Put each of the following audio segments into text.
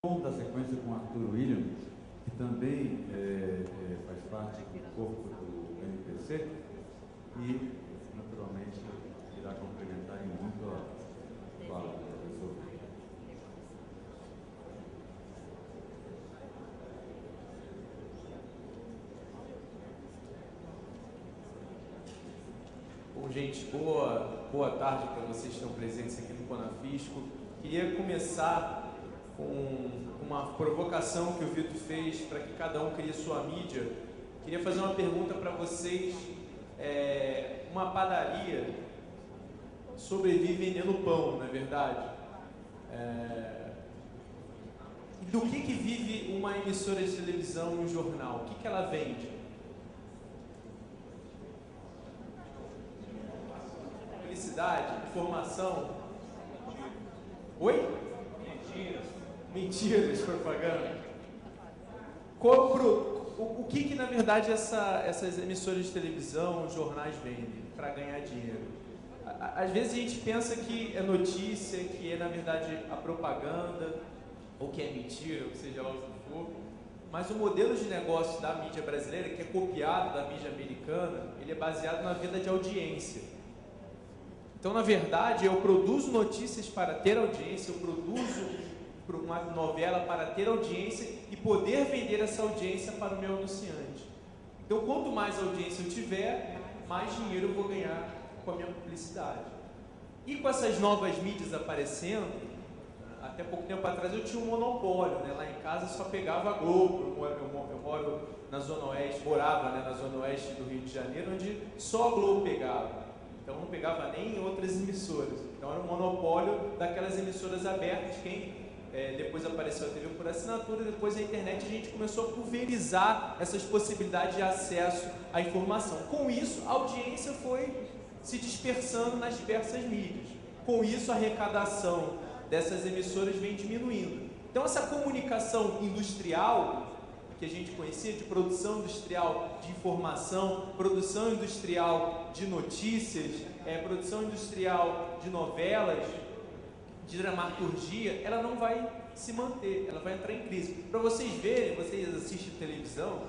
Da sequência com Arthur Williams, que também faz parte do corpo do MPC e, naturalmente, irá complementar em muito a fala do professor. Bom, gente, boa tarde para vocês que estão presentes aqui no Conafisco. Queria começar com uma provocação que o Vitor fez para que cada um crie sua mídia. Queria fazer uma pergunta para vocês. Uma padaria sobrevive vendendo pão, não é verdade? Do que vive uma emissora de televisão, um jornal? O que ela vende? Publicidade, informação. Oi? Mentiras, propaganda. O que na verdade essas emissoras de televisão, jornais vendem para ganhar dinheiro? Às vezes a gente pensa que é notícia, que é na verdade a propaganda, ou que é mentira, ou que seja lá o que for. Mas o modelo de negócio da mídia brasileira, que é copiado da mídia americana, ele é baseado na venda de audiência. Então, na verdade, eu produzo notícias para ter audiência, eu produzo uma novela para ter audiência e poder vender essa audiência para o meu anunciante. Então, quanto mais audiência eu tiver, mais dinheiro eu vou ganhar com a minha publicidade. E com essas novas mídias aparecendo, até pouco tempo atrás eu tinha um monopólio, né? Lá em casa só pegava a Globo. Eu moro na Zona Oeste, morava, né, na Zona Oeste do Rio de Janeiro, onde só a Globo pegava. Então não pegava nem em outras emissoras. Então era um monopólio daquelas emissoras abertas. Depois apareceu a TV por assinatura, depois a internet, a gente começou a pulverizar essas possibilidades de acesso à informação. Com isso, a audiência foi se dispersando nas diversas mídias. Com isso, a arrecadação dessas emissoras vem diminuindo. Então essa comunicação industrial que a gente conhecia, de produção industrial de informação, produção industrial de notícias, produção industrial de novelas, de dramaturgia, ela não vai se manter, ela vai entrar em crise. Para vocês verem, vocês assistem televisão,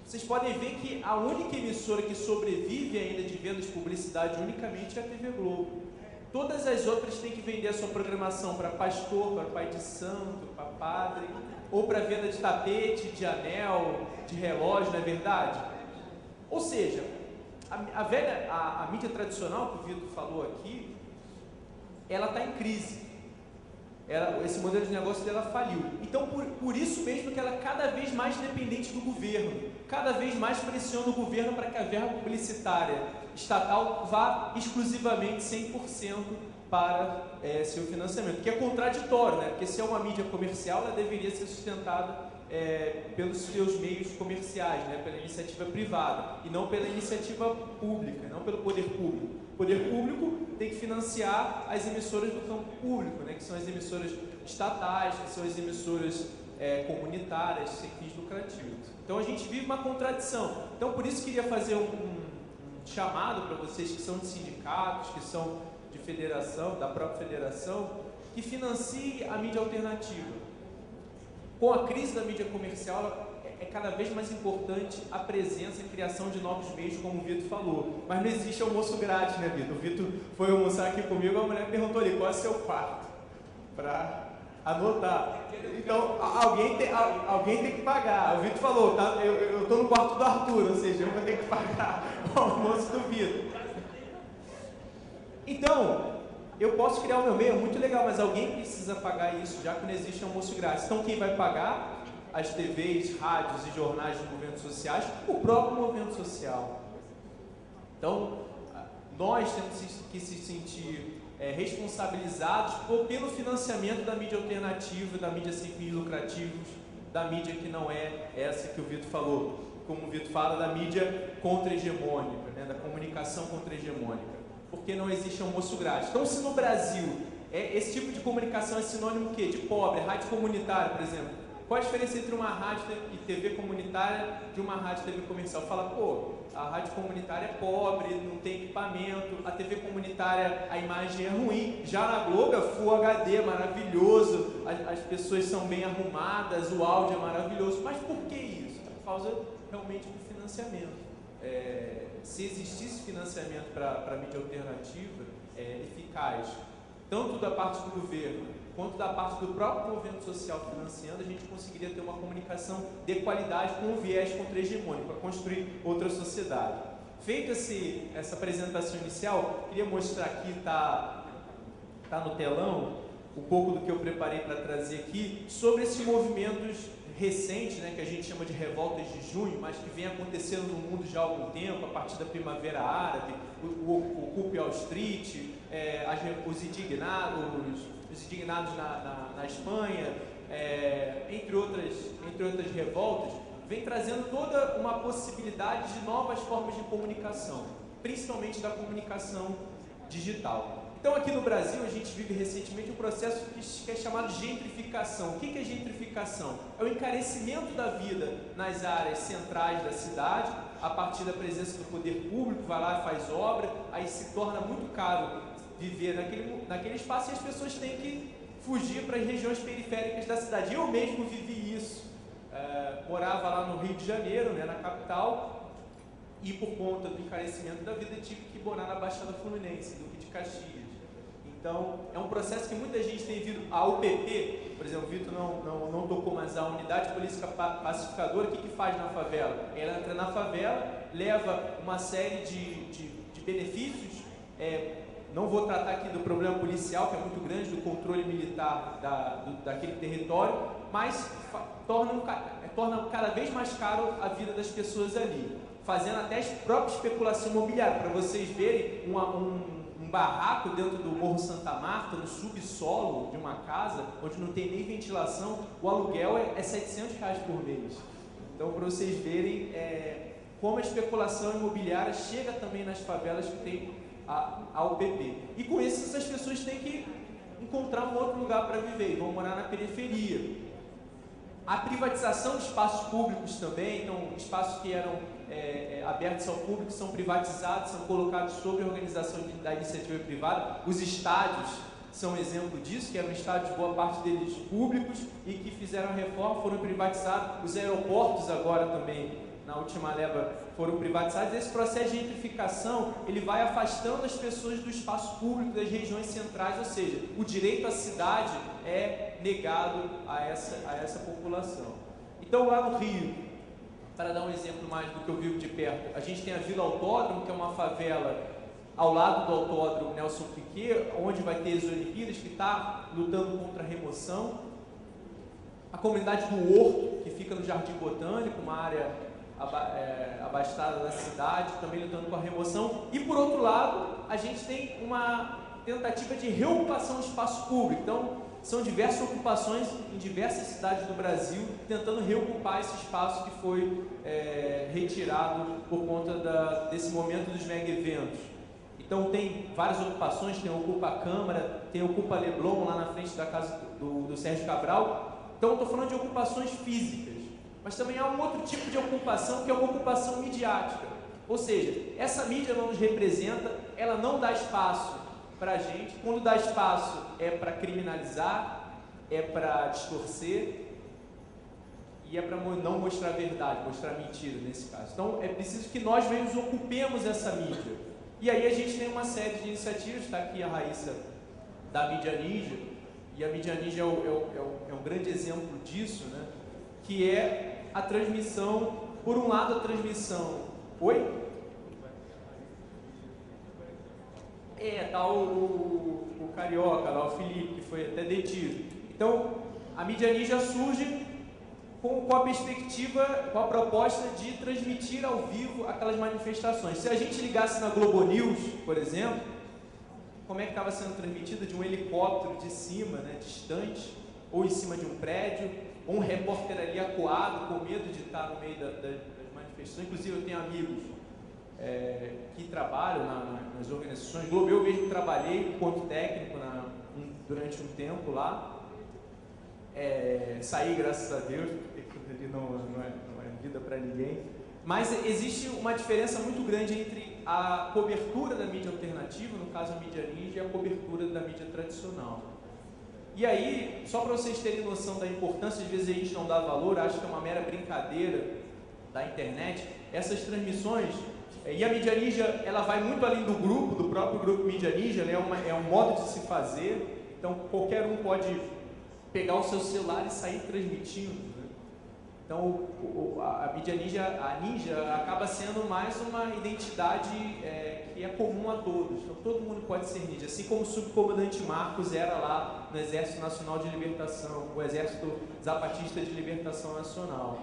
vocês podem ver que a única emissora que sobrevive ainda de vendas de publicidade unicamente é a TV Globo. Todas as outras têm que vender a sua programação para pastor, para pai de santo, para padre, ou para venda de tapete, de anel, de relógio, não é verdade? Ou seja, a mídia tradicional que o Vitor falou aqui, ela está em crise. Esse modelo de negócio dela faliu. Então, por isso mesmo que ela é cada vez mais dependente do governo, cada vez mais pressiona o governo para que a verba publicitária estatal vá exclusivamente 100% para seu financiamento, que é contraditório, né? Porque se é uma mídia comercial, ela deveria ser sustentada pelos seus meios comerciais, né? Pela iniciativa privada, e não pela iniciativa pública, não pelo poder público. O poder público tem que financiar as emissoras do campo público, né? Que são as emissoras estatais, que são as emissoras comunitárias, sem fins lucrativos. Então a gente vive uma contradição. Então por isso queria fazer um chamado para vocês que são de sindicatos, que são de federação, da própria federação, que financie a mídia alternativa. Com a crise da mídia comercial, é cada vez mais importante a presença e a criação de novos meios, como o Vitor falou. Mas não existe almoço grátis, né, Vitor? O Vitor foi almoçar aqui comigo, a mulher perguntou ali, qual é o seu quarto? Para anotar. Então, alguém tem que pagar. O Vitor falou, tá, eu estou no quarto do Arthur, ou seja, eu vou ter que pagar o almoço do Vitor. Então, eu posso criar o meu meio, muito legal, mas alguém precisa pagar isso, já que não existe almoço grátis. Então, quem vai pagar? As TVs, rádios e jornais de movimentos sociais, o próprio movimento social. Então, nós temos que se sentir responsabilizados pelo financiamento da mídia alternativa, da mídia sem fins lucrativos, da mídia que não é essa que o Vitor falou, como o Vitor fala, da mídia contra-hegemônica, né, da comunicação contra-hegemônica, porque não existe almoço grátis. Então, se no Brasil esse tipo de comunicação é sinônimo de quê? De pobre, rádio comunitária, por exemplo. Qual a diferença entre uma rádio e TV comunitária de uma rádio e TV comercial? Fala, pô, a rádio comunitária é pobre, não tem equipamento, a TV comunitária a imagem é ruim, já na Globo é Full HD, maravilhoso, as pessoas são bem arrumadas, o áudio é maravilhoso. Mas por que isso? Por causa realmente do financiamento. Se existisse financiamento para a mídia alternativa eficaz, tanto da parte do governo quanto da parte do próprio movimento social financiando, a gente conseguiria ter uma comunicação de qualidade com um viés contra-hegemônico, para construir outra sociedade. Feita essa apresentação inicial, queria mostrar aqui, está no telão, um pouco do que eu preparei para trazer aqui, sobre esses movimentos recentes, né, que a gente chama de revoltas de junho, mas que vem acontecendo no mundo já há algum tempo, a partir da Primavera Árabe, o Occupy Wall Street, os indignados na Espanha, entre outras revoltas, vem trazendo toda uma possibilidade de novas formas de comunicação, principalmente da comunicação digital. Então, aqui no Brasil, a gente vive recentemente um processo que é chamado gentrificação. O que é gentrificação? É o encarecimento da vida nas áreas centrais da cidade, a partir da presença do poder público, vai lá e faz obra, aí se torna muito caro viver naquele espaço e as pessoas têm que fugir para as regiões periféricas da cidade. Eu mesmo vivi isso. Morava lá no Rio de Janeiro, né, na capital, e por conta do encarecimento da vida tive que morar na Baixada Fluminense, Duque de Caxias. Então, é um processo que muita gente tem vindo. A UPP, por exemplo, o Vitor não tocou, mas a Unidade Política Pacificadora, o que faz na favela? Ela entra na favela, leva uma série de benefícios. Não vou tratar aqui do problema policial, que é muito grande, do controle militar daquele território, mas torna cada vez mais caro a vida das pessoas ali, fazendo até a própria especulação imobiliária. Para vocês verem, um barraco dentro do Morro Santa Marta, no subsolo de uma casa, onde não tem nem ventilação, o aluguel é R$700 por mês. Então, para vocês verem como a especulação imobiliária chega também nas favelas que tem a UPP. E com isso, essas pessoas têm que encontrar um outro lugar para viver e vão morar na periferia. A privatização de espaços públicos também, então espaços que eram abertos ao público são privatizados, são colocados sob a organização da iniciativa privada. Os estádios são um exemplo disso, que eram estádios, boa parte deles públicos, e que fizeram a reforma, foram privatizados. Os aeroportos agora também, na última leva, foram privatizados. Esse processo de gentrificação, ele vai afastando as pessoas do espaço público das regiões centrais, ou seja, o direito à cidade é negado a essa população. Então, lá no Rio, para dar um exemplo mais do que eu vivo de perto, a gente tem a Vila Autódromo, que é uma favela ao lado do Autódromo Nelson Piquet, onde vai ter as Olimpíadas, que está lutando contra a remoção. A comunidade do Horto, que fica no Jardim Botânico, uma área abastada da cidade, também lutando com a remoção. E, por outro lado, a gente tem uma tentativa de reocupação de espaço público. Então, são diversas ocupações em diversas cidades do Brasil, tentando reocupar esse espaço que foi retirado por conta desse momento dos mega eventos. Então, tem várias ocupações, tem a Ocupa Câmara, tem a Ocupa Leblon, lá na frente da casa do Sérgio Cabral. Então, estou falando de ocupações físicas. Mas também há um outro tipo de ocupação, que é uma ocupação midiática. Ou seja, essa mídia não nos representa, ela não dá espaço para a gente. Quando dá espaço é para criminalizar, é para distorcer e é para não mostrar a verdade, mostrar mentira nesse caso. Então é preciso que nós mesmos ocupemos essa mídia. E aí a gente tem uma série de iniciativas, está aqui a Raíssa da Mídia Ninja, e a Mídia Ninja é um grande exemplo disso, né? Que é a transmissão, por um lado a transmissão... Oi? Tá o carioca lá, o Felipe, que foi até detido. Então, a Mídia Ninja surge com a perspectiva, com a proposta de transmitir ao vivo aquelas manifestações. Se a gente ligasse na Globo News, por exemplo, como é que estava sendo transmitida? De um helicóptero de cima, né, distante, ou em cima de um prédio, ou um repórter ali acuado, com medo de estar no meio das manifestações. Inclusive, eu tenho amigos que trabalham nas organizações Globo. Eu mesmo trabalhei enquanto técnico durante um tempo lá. sair, graças a Deus, porque aquilo ali não é vida para ninguém. Mas existe uma diferença muito grande entre a cobertura da mídia alternativa, no caso a mídia ninja, e a cobertura da mídia tradicional. E aí, só para vocês terem noção da importância, às vezes a gente não dá valor, acha que é uma mera brincadeira da internet, essas transmissões, e a mídia ninja, ela vai muito além do grupo, do próprio grupo mídia ninja, é um modo de se fazer, então qualquer um pode pegar o seu celular e sair transmitindo. Então, a mídia ninja, a ninja acaba sendo mais uma identidade que é comum a todos. Então, todo mundo pode ser ninja. Assim como o subcomandante Marcos era lá no Exército Nacional de Libertação, o Exército Zapatista de Libertação Nacional.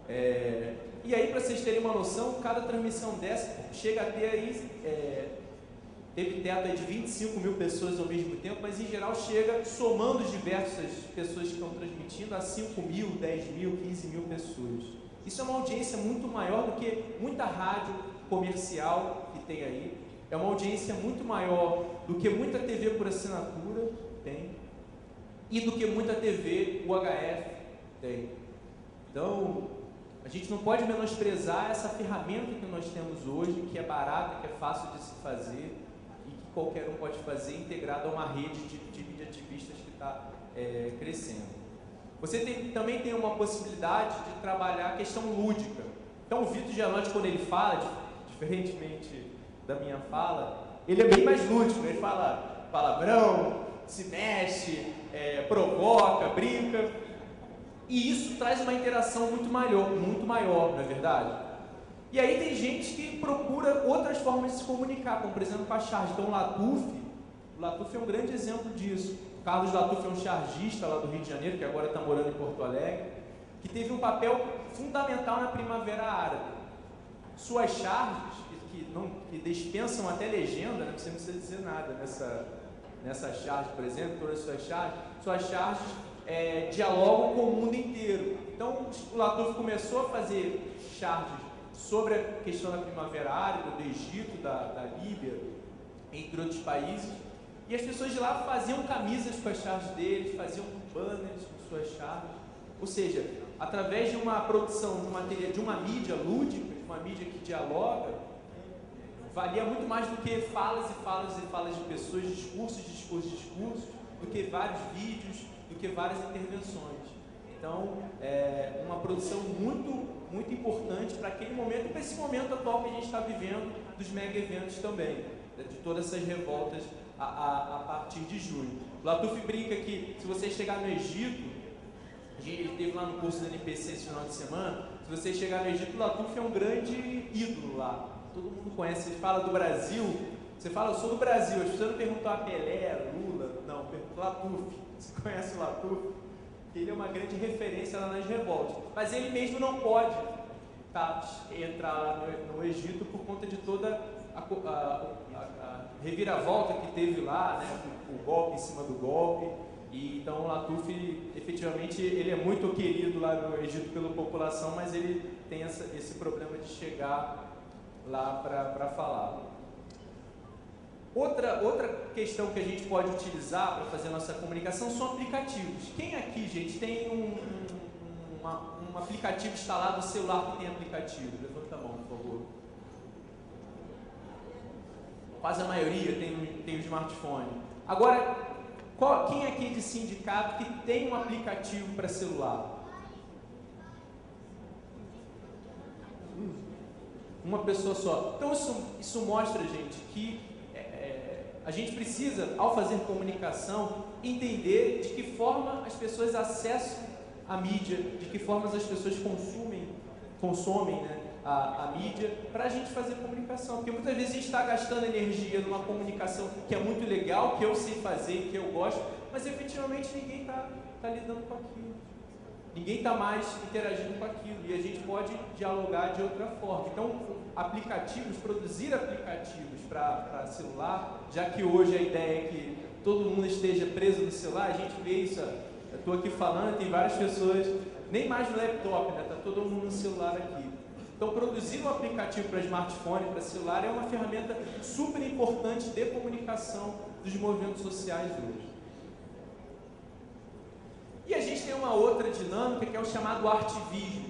E aí, para vocês terem uma noção, cada transmissão dessa chega a ter aí... teve teto aí de 25 mil pessoas ao mesmo tempo, mas em geral chega, somando as diversas pessoas que estão transmitindo, a 5 mil, 10 mil, 15 mil pessoas. Isso é uma audiência muito maior do que muita rádio comercial que tem aí, é uma audiência muito maior do que muita TV por assinatura tem, e do que muita TV UHF tem. Então, a gente não pode menosprezar essa ferramenta que nós temos hoje, que é barata, que é fácil de se fazer, qualquer um pode fazer, integrado a uma rede de mídia ativistas que está crescendo. Você também tem uma possibilidade de trabalhar a questão lúdica. Então, o Vitor Gelotti, quando ele fala, diferentemente da minha fala, ele é bem mais lúdico. Ele fala palavrão, se mexe, provoca, brinca. E isso traz uma interação muito maior, não é verdade? E aí tem gente que procura outras formas de se comunicar, como por exemplo com a charge. Então o Latuf é um grande exemplo disso. O Carlos Latuf é um chargista lá do Rio de Janeiro, que agora está morando em Porto Alegre, que teve um papel fundamental na Primavera Árabe. Suas charges, que dispensam até legenda, né? Você não precisa dizer nada nessa charge, por exemplo, todas as suas charges dialogam com o mundo inteiro. Então o Latuf começou a fazer charges sobre a questão da Primavera Árabe, do Egito, da Líbia, entre outros países, e as pessoas de lá faziam camisas com as charges deles, faziam banners com suas charges, ou seja, através de uma produção de uma mídia lúdica, de uma mídia que dialoga, valia muito mais do que falas e falas e falas de pessoas, discursos, do que vários vídeos, do que várias intervenções. Então, uma produção muito importante para aquele momento e para esse momento atual que a gente está vivendo, dos mega eventos também, de todas essas revoltas a partir de junho. O Latuf brinca que se você chegar no Egito, ele esteve lá no curso da NPC esse final de semana, se você chegar no Egito, o Latuf é um grande ídolo lá, todo mundo conhece. Ele fala do Brasil, você fala, eu sou do Brasil, as pessoas não perguntam a Pelé, Lula, não, perguntam Latuf. Você conhece o Latuf? Ele é uma grande referência lá nas revoltas, mas ele mesmo não pode entrar lá no Egito por conta de toda a reviravolta que teve lá, né, o golpe em cima do golpe. E então o Latuf, efetivamente, ele é muito querido lá no Egito pela população, mas ele tem esse problema de chegar lá para falar. Outra questão que a gente pode utilizar para fazer a nossa comunicação são aplicativos. Quem aqui, gente, tem um aplicativo instalado no celular que tem aplicativo? Levanta a mão, por favor. Quase a maioria tem um smartphone. Agora, quem aqui de sindicato que tem um aplicativo para celular? Uma pessoa só. Então isso mostra, gente, que a gente precisa, ao fazer comunicação, entender de que forma as pessoas acessam a mídia, de que formas as pessoas consomem, né, a mídia, para a gente fazer comunicação. Porque muitas vezes a gente está gastando energia numa comunicação que é muito legal, que eu sei fazer, que eu gosto, mas efetivamente ninguém está lidando com aquilo. Ninguém está mais interagindo com aquilo, e a gente pode dialogar de outra forma. Então, produzir aplicativos para celular, já que hoje a ideia é que todo mundo esteja preso no celular, a gente vê isso, eu estou aqui falando, tem várias pessoas, nem mais no laptop, né? Está todo mundo no celular aqui. Então, produzir um aplicativo para smartphone, para celular, é uma ferramenta super importante de comunicação dos movimentos sociais hoje. E tem uma outra dinâmica que é o chamado artivismo,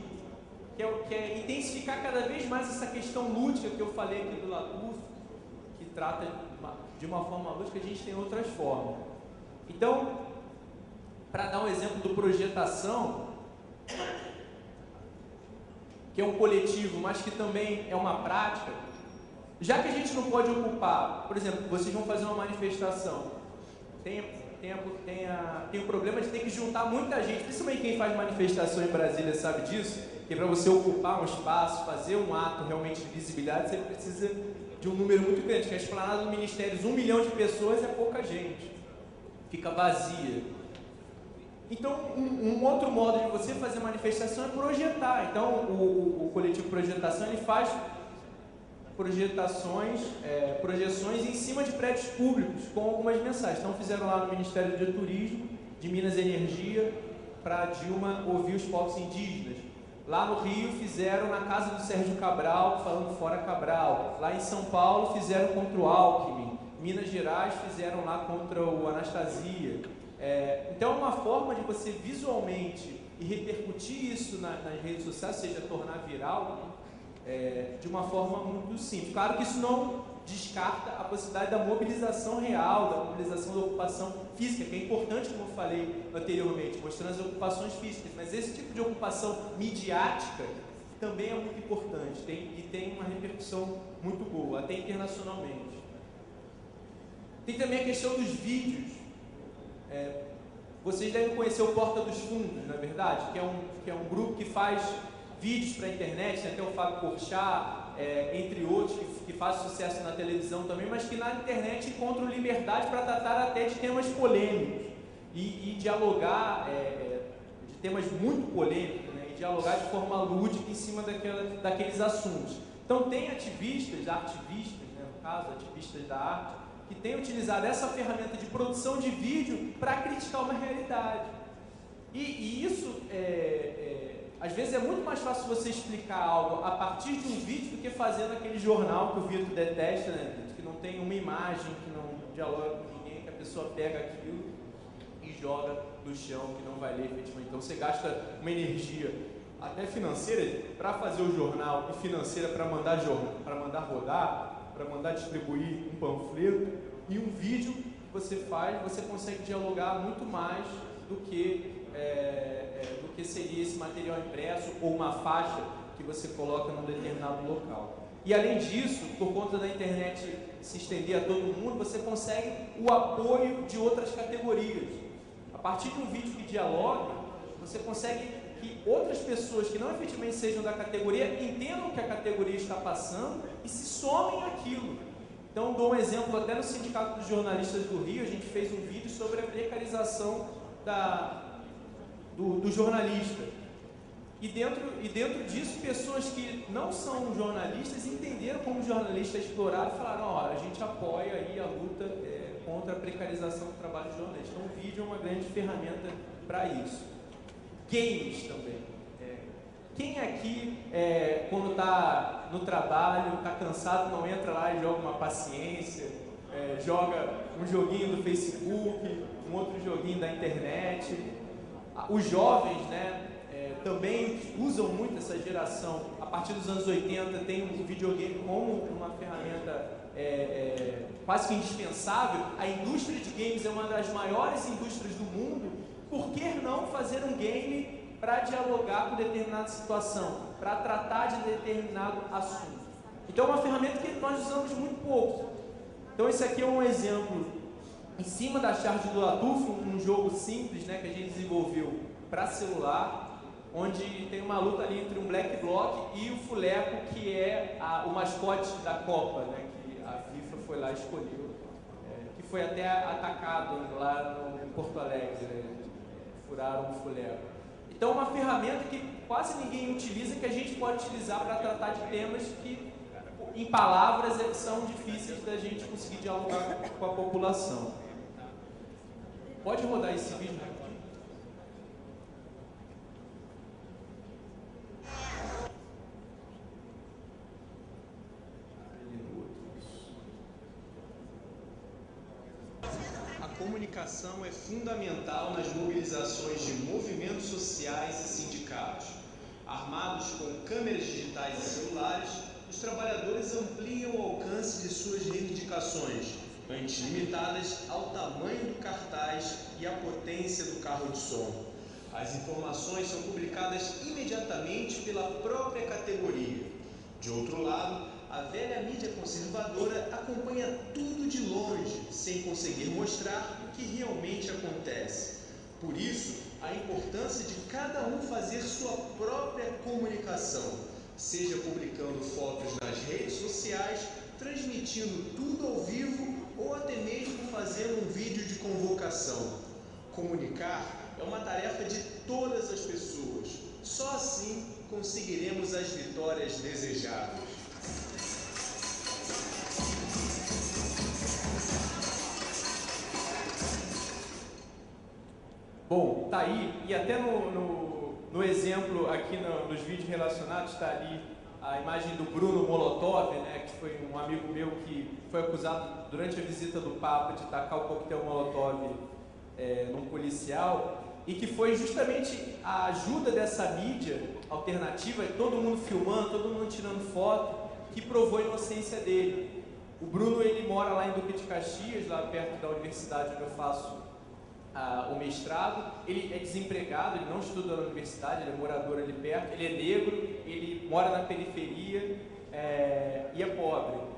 que é intensificar cada vez mais essa questão lúdica que eu falei aqui do Latoufe, que trata de uma forma lúdica. A gente tem outras formas. Então, para dar um exemplo do Projetação, que é um coletivo, mas que também é uma prática, já que a gente não pode ocupar, por exemplo, vocês vão fazer uma manifestação, tem o problema de ter que juntar muita gente, principalmente quem faz manifestação em Brasília sabe disso, que para você ocupar um espaço, fazer um ato realmente de visibilidade, você precisa de um número muito grande, que a esplanada do Ministério, 1 milhão de pessoas é pouca gente, fica vazia. Então, um outro modo de você fazer manifestação é projetar. Então, o coletivo Projetação, ele faz projeções em cima de prédios públicos com algumas mensagens. Então, fizeram lá no Ministério de Turismo, de Minas e Energia, para Dilma ouvir os povos indígenas. Lá no Rio, fizeram na casa do Sérgio Cabral, falando fora Cabral. Lá em São Paulo, fizeram contra o Alckmin. Minas Gerais, fizeram lá contra o Anastasia. Então, é uma forma de você visualmente e repercutir isso nas redes sociais, ou seja, tornar viral, de uma forma muito simples. Claro que isso não descarta a possibilidade da mobilização real, da mobilização da ocupação física, que é importante, como eu falei anteriormente, mostrando as ocupações físicas, mas esse tipo de ocupação midiática também é muito importante e tem uma repercussão muito boa, até internacionalmente. Tem também a questão dos vídeos. Vocês devem conhecer o Porta dos Fundos, não é verdade? Que é um grupo que faz vídeos para a internet, tem até o Fábio Porchat, entre outros, que faz sucesso na televisão também, mas que na internet encontram liberdade para tratar até de temas polêmicos e dialogar de temas muito polêmicos, né? E dialogar de forma lúdica em cima daqueles assuntos. Então tem ativistas, né, no caso, ativistas da arte, que têm utilizado essa ferramenta de produção de vídeo para criticar uma realidade. E isso, às vezes, é muito mais fácil você explicar algo a partir de um vídeo do que fazendo aquele jornal que o Vitor detesta, né, que não tem uma imagem, que não dialoga com ninguém, que a pessoa pega aquilo e joga no chão, que não vai ler efetivamente. Então você gasta uma energia até financeira para fazer o jornal e financeira para mandar rodar, para mandar distribuir um panfleto, e um vídeo que você faz, você consegue dialogar muito mais do que seria esse material impresso ou uma faixa que você coloca num determinado local. E além disso, por conta da internet se estender a todo mundo, você consegue o apoio de outras categorias. A partir de um vídeo que dialoga, você consegue que outras pessoas que não efetivamente sejam da categoria entendam o que a categoria está passando e se somem àquilo. Então, dou um exemplo, até no Sindicato dos Jornalistas do Rio, a gente fez um vídeo sobre a precarização do jornalista. E dentro disso, pessoas que não são jornalistas entenderam como o jornalista é explorado e falaram: ó, a gente apoia aí a luta contra a precarização do trabalho de jornalista. Então, o vídeo é uma grande ferramenta para isso. Games também. Quem aqui, quando está no trabalho, está cansado, não entra lá e joga uma paciência, joga um joguinho do Facebook, um outro joguinho da internet? Os jovens, né, também usam muito essa geração. A partir dos anos 80 tem o videogame como uma ferramenta quase que indispensável. A indústria de games é uma das maiores indústrias do mundo. Por que não fazer um game para dialogar com determinada situação, para tratar de determinado assunto? Então é uma ferramenta que nós usamos muito pouco. Então esse aqui é um exemplo em cima da charge do Latoufe, um jogo simples, né, que a gente desenvolveu para celular, onde tem uma luta ali entre um Black Bloc e o Fuleco, que é o mascote da Copa, né, que a FIFA foi lá e escolheu, que foi até atacado lá em Porto Alegre, né, furaram o Fuleco. Então, uma ferramenta que quase ninguém utiliza, que a gente pode utilizar para tratar de temas que, em palavras, são difíceis da gente conseguir dialogar com a população. Pode rodar esse vídeo rapidinho? comunicação é fundamental nas mobilizações de movimentos sociais e sindicatos. Armados com câmeras digitais e celulares, os trabalhadores ampliam o alcance de suas reivindicações, antes limitadas ao tamanho do cartaz e à potência do carro de som. As informações são publicadas imediatamente pela própria categoria. De outro lado, a velha mídia conservadora acompanha tudo de longe, sem conseguir mostrar o que realmente acontece. Por isso, a importância de cada um fazer sua própria comunicação, seja publicando fotos nas redes sociais, transmitindo tudo ao vivo ou até mesmo fazendo um vídeo de convocação. Comunicar é uma tarefa de todas as pessoas. Só assim conseguiremos as vitórias desejadas. Bom, tá aí, e até no exemplo aqui nos vídeos relacionados, está ali a imagem do Bruno Molotov, né, que foi um amigo meu que foi acusado durante a visita do Papa de tacar o coquetel Molotov num policial, e que foi justamente a ajuda dessa mídia alternativa, todo mundo filmando, todo mundo tirando foto, que provou a inocência dele. O Bruno, ele mora lá em Duque de Caxias, lá perto da universidade onde eu faço o mestrado. Ele é desempregado, ele não estuda na universidade, ele é morador ali perto, ele é negro, ele mora na periferia e é pobre.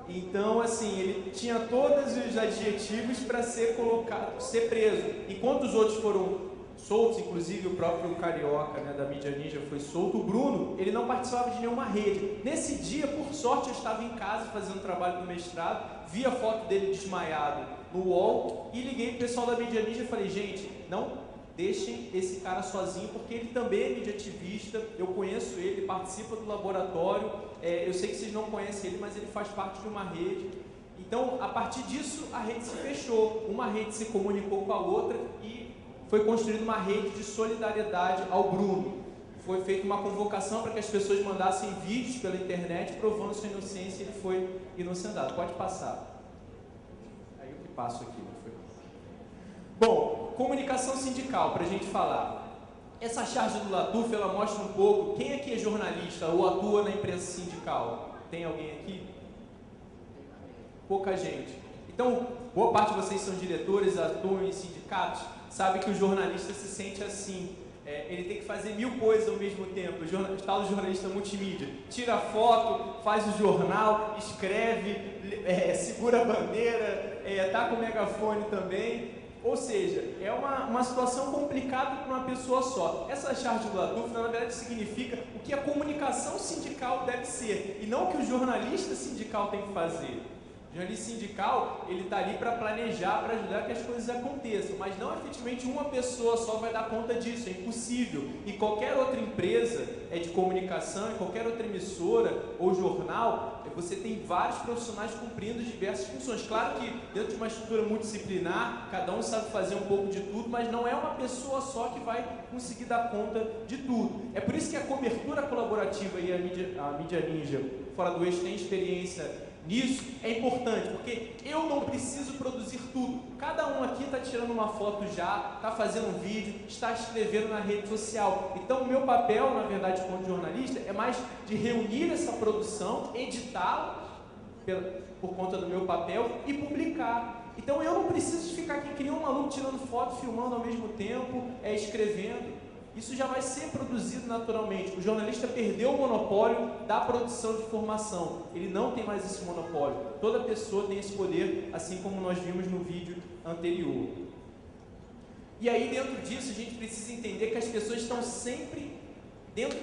Então, assim, ele tinha todos os adjetivos para ser colocado, ser preso. Enquanto os outros foram soltos, inclusive o próprio Carioca, né, da Mídia Ninja, foi solto, o Bruno, ele não participava de nenhuma rede. Nesse dia, por sorte, eu estava em casa fazendo trabalho do mestrado, vi a foto dele desmaiado no UOL e liguei para o pessoal da Mídia Ninja e falei, gente, não deixem esse cara sozinho, porque ele também é mídia ativista, eu conheço ele, participa do laboratório, eu sei que vocês não conhecem ele, mas ele faz parte de uma rede. Então, a partir disso, a rede se fechou, uma rede se comunicou com a outra e foi construída uma rede de solidariedade ao Bruno. Foi feita uma convocação para que as pessoas mandassem vídeos pela internet provando sua inocência e ele foi inocentado. Pode passar. Aí eu que passo aqui, não foi? Bom, comunicação sindical, para a gente falar. Essa charge do Latuf, ela mostra um pouco quem aqui é jornalista ou atua na imprensa sindical. Tem alguém aqui? Pouca gente. Então, boa parte de vocês são diretores, atuam em sindicatos, sabe que o jornalista se sente assim. Ele tem que fazer 1000 coisas ao mesmo tempo. O tal do jornalista multimídia. Tira foto, faz o jornal, escreve, segura a bandeira, tá com o megafone também. Ou seja, é uma situação complicada para uma pessoa só. Essa charge do Latuf, na verdade, significa o que a comunicação sindical deve ser, e não o que o jornalista sindical tem que fazer. O jornalista sindical, ele está ali para planejar, para ajudar que as coisas aconteçam, mas não efetivamente uma pessoa só vai dar conta disso, é impossível. E qualquer outra empresa de comunicação, e qualquer outra emissora ou jornal, você tem vários profissionais cumprindo diversas funções. Claro que dentro de uma estrutura multidisciplinar, cada um sabe fazer um pouco de tudo, mas não é uma pessoa só que vai conseguir dar conta de tudo. É por isso que a cobertura colaborativa e a mídia ninja fora do eixo tem experiência nisso, é importante, porque eu não preciso produzir tudo. Cada um aqui está tirando uma foto já, está fazendo um vídeo, está escrevendo na rede social. Então, o meu papel, na verdade, como jornalista, é mais de reunir essa produção, editá-la por conta do meu papel e publicar. Então, eu não preciso ficar aqui que nem um maluco tirando foto, filmando ao mesmo tempo, escrevendo. Isso já vai ser produzido naturalmente. O jornalista perdeu o monopólio da produção de informação. Ele não tem mais esse monopólio. Toda pessoa tem esse poder, assim como nós vimos no vídeo anterior. E aí, dentro disso, a gente precisa entender que as pessoas estão sempre dentro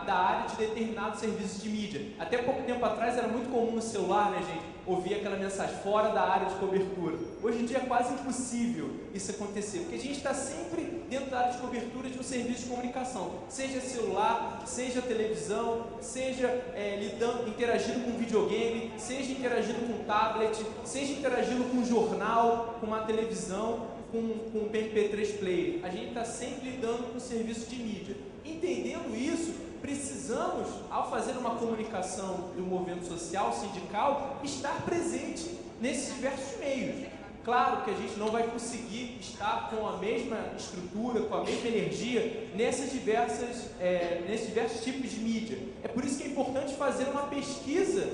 da área de determinados serviços de mídia. Até pouco tempo atrás era muito comum no celular, né, gente, ouvir aquela mensagem fora da área de cobertura. Hoje em dia é quase impossível isso acontecer, porque a gente está sempre dentro da área de cobertura de um serviço de comunicação, seja celular, seja televisão, seja interagindo com videogame, seja interagindo com tablet, seja interagindo com jornal, com uma televisão, com um MP3 player. A gente está sempre lidando com serviço de mídia. Entendendo isso, precisamos, ao fazer uma comunicação do movimento social, sindical, estar presente nesses diversos meios. Claro que a gente não vai conseguir estar com a mesma estrutura, com a mesma energia nesses diversos tipos de mídia. É por isso que é importante fazer uma pesquisa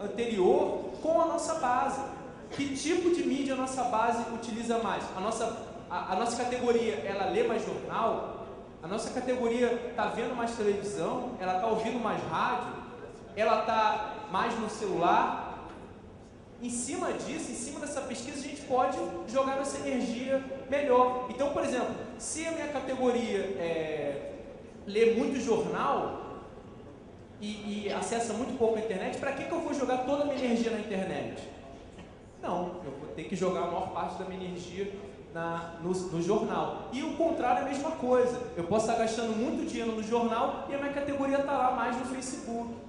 anterior com a nossa base. Que tipo de mídia a nossa base utiliza mais? A nossa categoria, ela lê mais jornal? A nossa categoria está vendo mais televisão? Ela está ouvindo mais rádio? Ela está mais no celular? Em cima disso, em cima dessa pesquisa, a gente pode jogar nossa energia melhor. Então, por exemplo, se a minha categoria lê muito jornal e acessa muito pouco a internet, para que eu vou jogar toda a minha energia na internet? Não, eu vou ter que jogar a maior parte da minha energia no jornal. E o contrário é a mesma coisa. Eu posso estar gastando muito dinheiro no jornal e a minha categoria está lá mais no Facebook.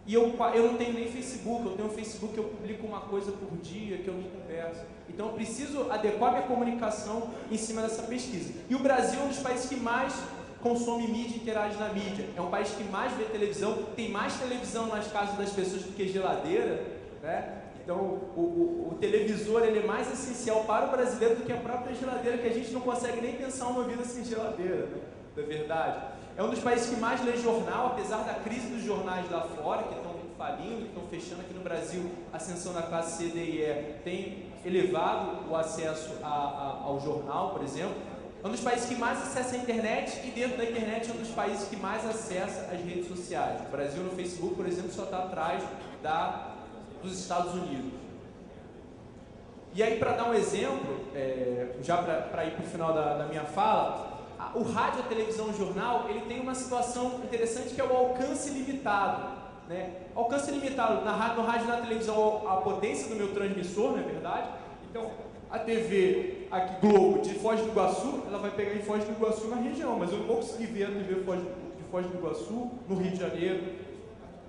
E eu não tenho nem Facebook, eu tenho um Facebook que eu publico uma coisa por dia, que eu não converso. Então eu preciso adequar minha comunicação em cima dessa pesquisa. E o Brasil é um dos países que mais consome mídia e interage na mídia. É um país que mais vê televisão, tem mais televisão nas casas das pessoas do que geladeira, né? Então o televisor ele é mais essencial para o brasileiro do que a própria geladeira, que a gente não consegue nem pensar uma vida sem geladeira, né? Não é verdade? É um dos países que mais lê jornal, apesar da crise dos jornais lá fora, que estão falindo, que estão fechando. Aqui no Brasil, a ascensão da classe C, D e E tem elevado o acesso ao jornal, por exemplo. É um dos países que mais acessa a internet e dentro da internet é um dos países que mais acessa as redes sociais. O Brasil no Facebook, por exemplo, só está atrás dos Estados Unidos. E aí, para dar um exemplo, já para ir para o final da minha fala, o rádio, a televisão, o jornal, ele tem uma situação interessante que é o alcance limitado, né? Alcance limitado no rádio e na televisão, a potência do meu transmissor, não é verdade? Então, a TV aqui, Globo, de Foz do Iguaçu, ela vai pegar em Foz do Iguaçu na região, mas eu não vou conseguir ver a TV de Foz do Iguaçu no Rio de Janeiro,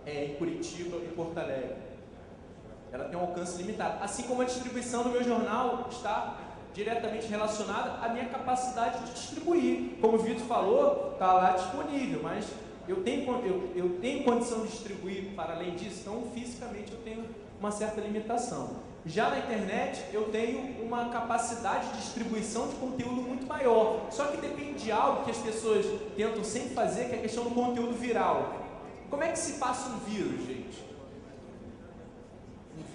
em Curitiba, em Porto Alegre. Ela tem um alcance limitado. Assim como a distribuição do meu jornal está diretamente relacionada à minha capacidade de distribuir. Como o Vitor falou, está lá disponível, mas eu tenho condição de distribuir para além disso, então fisicamente eu tenho uma certa limitação. Já na internet eu tenho uma capacidade de distribuição de conteúdo muito maior, só que depende de algo que as pessoas tentam sempre fazer, que é a questão do conteúdo viral. Como é que se passa um vírus, gente?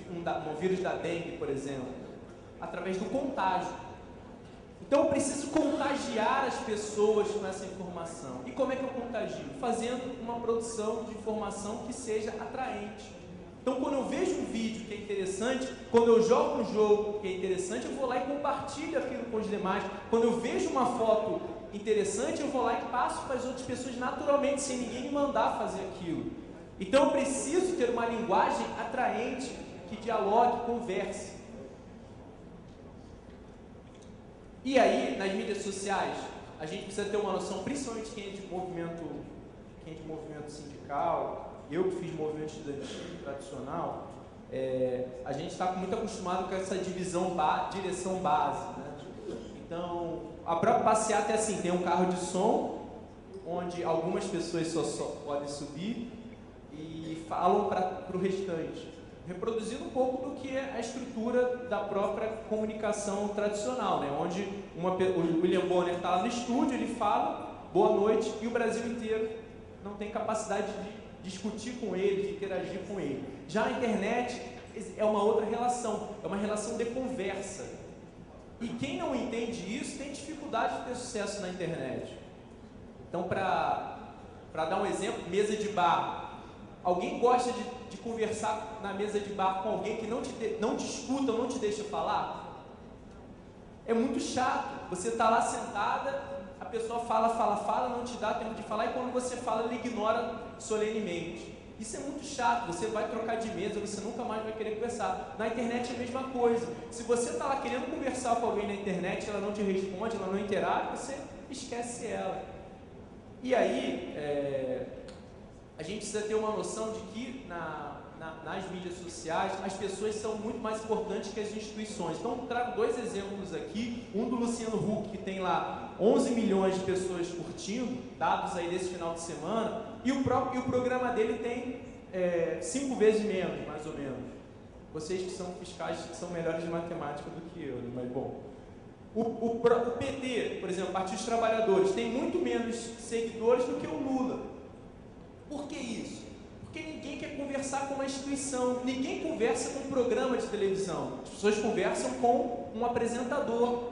Um vírus da dengue, por exemplo, através do contágio. Então eu preciso contagiar as pessoas com essa informação. E como é que eu contagio? Fazendo uma produção de informação que seja atraente. Então quando eu vejo um vídeo que é interessante, quando eu jogo um jogo que é interessante, eu vou lá e compartilho aquilo com os demais. Quando eu vejo uma foto interessante, eu vou lá e passo para as outras pessoas naturalmente, sem ninguém me mandar fazer aquilo. Então eu preciso ter uma linguagem atraente, que dialogue, converse. E aí, nas mídias sociais, a gente precisa ter uma noção, principalmente quem é de movimento sindical, eu que fiz movimento estudantil tradicional, a gente está muito acostumado com essa direção base, né? Então, a própria passeata é assim, tem um carro de som, onde algumas pessoas só podem subir e falam para o restante, reproduzindo um pouco do que é a estrutura da própria comunicação tradicional, né? Onde o William Bonner está lá no estúdio, ele fala, boa noite, e o Brasil inteiro não tem capacidade de discutir com ele, de interagir com ele. Já a internet é uma outra relação, é uma relação de conversa. E quem não entende isso tem dificuldade de ter sucesso na internet. Então, para dar um exemplo, mesa de bar. Alguém gosta de conversar na mesa de bar com alguém que não te escuta, não te deixa falar? É muito chato. Você está lá sentada, a pessoa fala, não te dá tempo de falar, e quando você fala, ele ignora solenemente. Isso é muito chato. Você vai trocar de mesa, você nunca mais vai querer conversar. Na internet é a mesma coisa. Se você está lá querendo conversar com alguém na internet, ela não te responde, ela não interage, você esquece ela. E aí, a gente precisa ter uma noção de que nas mídias sociais as pessoas são muito mais importantes que as instituições. Então, trago dois exemplos aqui. Um do Luciano Huck, que tem lá 11 milhões de pessoas curtindo, dados aí desse final de semana, e o programa dele tem 5 vezes menos, mais ou menos. Vocês que são fiscais que são melhores de matemática do que eu, mas bom. O PT, por exemplo, Partido dos Trabalhadores, tem muito menos seguidores do que o Lula. Por que isso? Porque ninguém quer conversar com uma instituição, ninguém conversa com um programa de televisão. As pessoas conversam com um apresentador.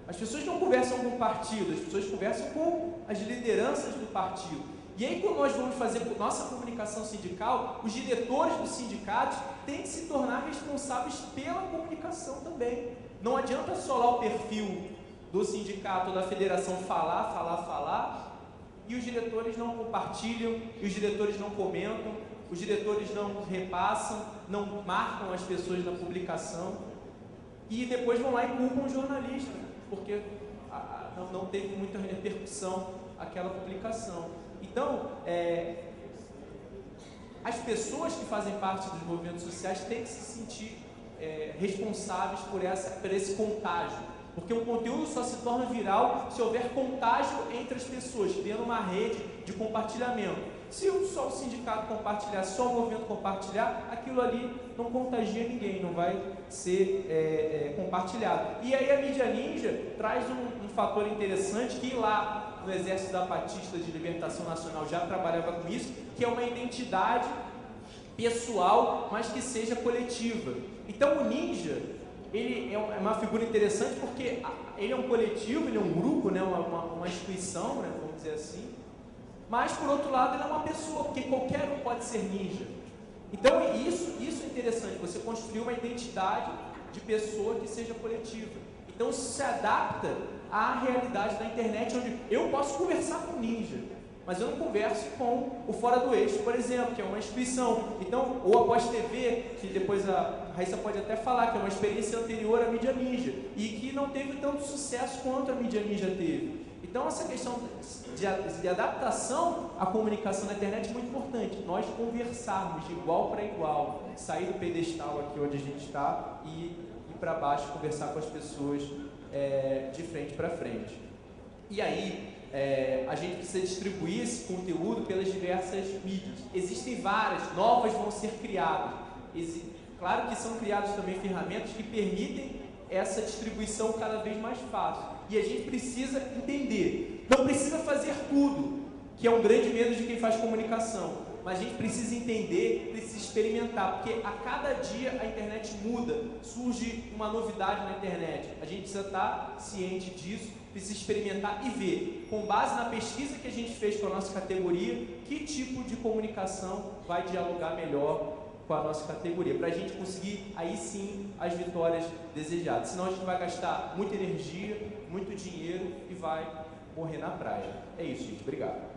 As pessoas não conversam com o partido, as pessoas conversam com as lideranças do partido. E aí, quando nós vamos fazer nossa comunicação sindical, os diretores dos sindicatos têm que se tornar responsáveis pela comunicação também. Não adianta só lá o perfil do sindicato ou da federação falar, e os diretores não compartilham, e os diretores não comentam, os diretores não repassam, não marcam as pessoas na publicação, e depois vão lá e culpam o jornalista, porque não teve muita repercussão aquela publicação. Então, as pessoas que fazem parte dos movimentos sociais têm que se sentir responsáveis por esse contágio, porque um conteúdo só se torna viral se houver contágio entre as pessoas, criando uma rede de compartilhamento. Se só o sindicato compartilhar, só o movimento compartilhar, aquilo ali não contagia ninguém, não vai ser compartilhado. E aí a mídia ninja traz um fator interessante que lá no Exército Zapatista de Libertação Nacional já trabalhava com isso, que é uma identidade pessoal, mas que seja coletiva. Então o ninja, ele é uma figura interessante porque ele é um coletivo, ele é um grupo, né, uma instituição, né, vamos dizer assim, mas por outro lado ele é uma pessoa, porque qualquer um pode ser ninja. Então isso é interessante, você construir uma identidade de pessoa que seja coletiva. Então isso se adapta à realidade da internet, onde eu posso conversar com ninja, mas eu não converso com o Fora do Eixo, por exemplo, que é uma instituição. Então, ou a Pós TV, que depois a Raíssa pode até falar, que é uma experiência anterior à mídia ninja, e que não teve tanto sucesso quanto a mídia ninja teve. Então, essa questão de adaptação à comunicação na internet é muito importante. Nós conversarmos de igual para igual, sair do pedestal aqui onde a gente está e ir para baixo, conversar com as pessoas de frente para frente. E aí, a gente precisa distribuir esse conteúdo pelas diversas mídias. Existem várias, novas vão ser criadas. Claro que são criadas também ferramentas que permitem essa distribuição cada vez mais fácil. E a gente precisa entender, não precisa fazer tudo, que é um grande medo de quem faz comunicação, mas a gente precisa entender, precisa experimentar, porque a cada dia a internet muda, surge uma novidade na internet. A gente precisa estar ciente disso, precisa experimentar e ver, com base na pesquisa que a gente fez com a nossa categoria, que tipo de comunicação vai dialogar melhor com a nossa categoria, para a gente conseguir aí sim as vitórias desejadas. Senão a gente vai gastar muita energia, muito dinheiro e vai morrer na praia. É isso, gente. Obrigado.